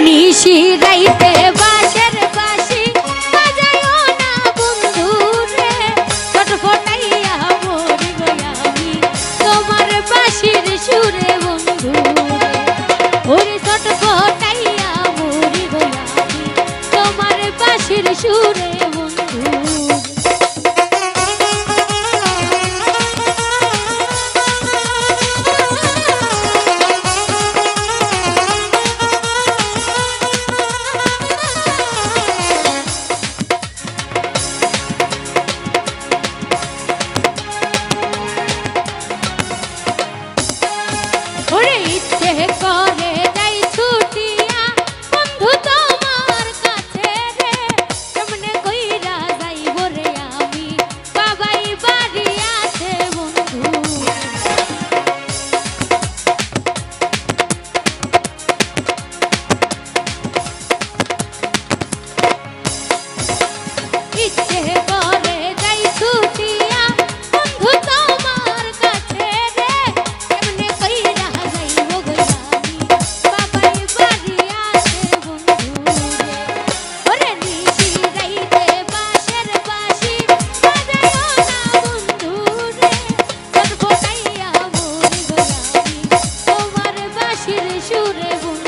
নিশি রাইতে বাঁশের বাঁশি বাজায়ো না বন্ধু রে, ছটফটাইয়া মরি গো আমি তোমার বাঁশির সুরে বন্ধু রে, ওরে ছটফটাইয়া মরি গো আমি তোমার বাঁশির সুরে বন্ধু। ওরে ইচ্ছে করে যাই ছুটিয়া বন্ধু তোমার কাছে রে, কেমনে কইরা যাইব রে আমি বাবাই বাড়ি আছে বন্ধু। ইচ্ছে করে যাই ছুটিয়া বন্ধু তোমার কাছে রে, কেমনে কইরা যাইব গো আমি বাবাই বাড়ি আছে বন্ধু রে, ওরে নিশি রাইতে বাঁশের বাঁশি বাজায়ো না বন্ধু রে, ছটফটাইয়া মরি গো আমি তোমার বাঁশির সুরে বন্ধু।